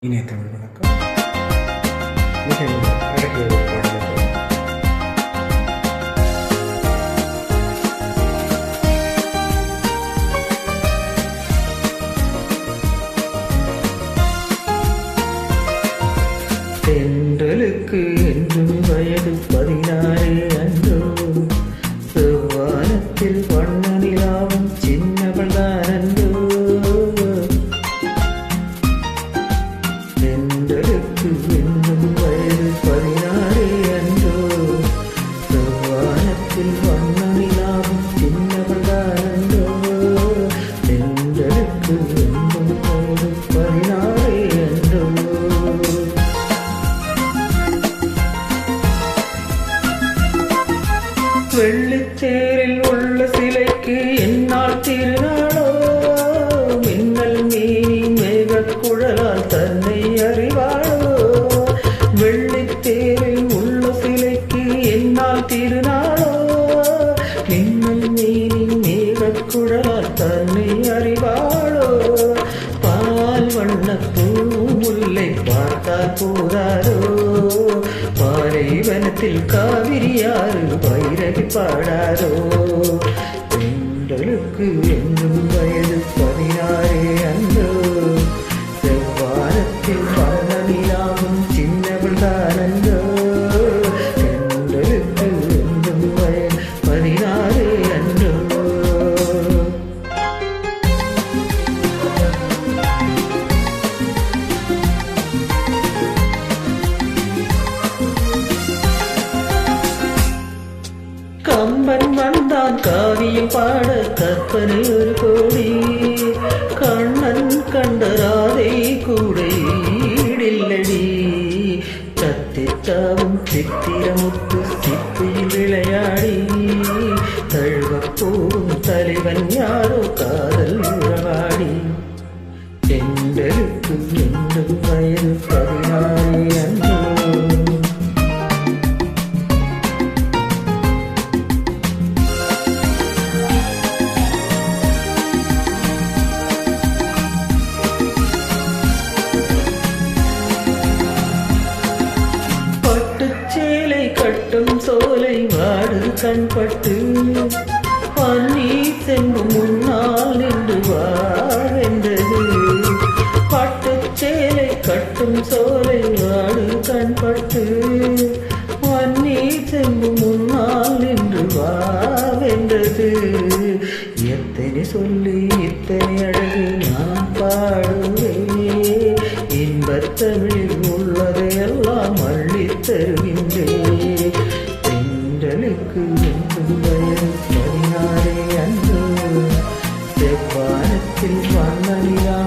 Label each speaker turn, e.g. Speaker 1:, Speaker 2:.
Speaker 1: இணைய தமிழ் வணக்கம். மிகவும் அழகிய ஒரு பாடல். தென்றலுக்கு என்றும் வயது 16 அன்றோ, செவ்வானத்தில் வண்ண நிலாவும் சின்னவள் தான் அன்றோ. தென்றலுக்கு என்றும் வயது 16 அன்றோ, செவ்வானத்தில் வண்ண நிலாவும் சின்னவள் தான் அன்றோ. தென்றலுக்கு என்றும் வயது 16 அன்றோ. வெள்ளித்தேரில் உள்ள சிலைக்கு என்னால் திருநாளோ, மின்னல் மீனி மேகக்குழலால் தன்னை அறிவாளோ. வெள்ளித்தேரில் உள்ள சிலைக்கு என்னால் திருநாளோ, மின்னல் மீனி மேகக்குழலால் தன்னை அறிவாளோ. பால் வண்ண பூமுல்லை பார்த்தால் போதாரோ, பாலைவனத்தில் காவிரியாறு பைரவி பாடாரோ. தென்றலுக்கு என்றும் வயது 16 அன்றோ, செவ்வானத்தில் வண்ண நிலாவும் சின்னவள் தான் அன்றோ. தென்றலுக்கு என்றும் வயது 16 அன்றோ. கம்பன் வந்தான் காவியம் பாட கற்பனை ஒரு கோடி, கண்ணன் கண்ட ராதை கூட ஈடில்லடி. கத்தித்தாவும் சித்திரமுத்து சிப்பியில் விளையாடி, தழுவப்போகும் தலைவன் யாரோ காதல் உறவாடி. தென்றலுக்கு என்றும் வயது 16 அன்றோ. சேலை கட்டும் சோலை வாடு கண்பட்டு, பன்னீர் செம்பு முன்னால் நின்று வாழ்ந்தது. பட்டுச் சேலை கட்டும் சோலை வாடு கண்பட்டு, பன்னீர் செம்பு முன்னால் நின்று வாழ்ந்தது. எத்தனை சொல்லி இத்தனை அழகு நான் பாடுவேன், இன்பத்தமிழில் உள்ளதையெல்லாம் அள்ளித் தருகின்றேன். தென்றலுக்கு என்றும் வயது 16 அன்றோ, செவ்வானத்தில் வண்ண நிலா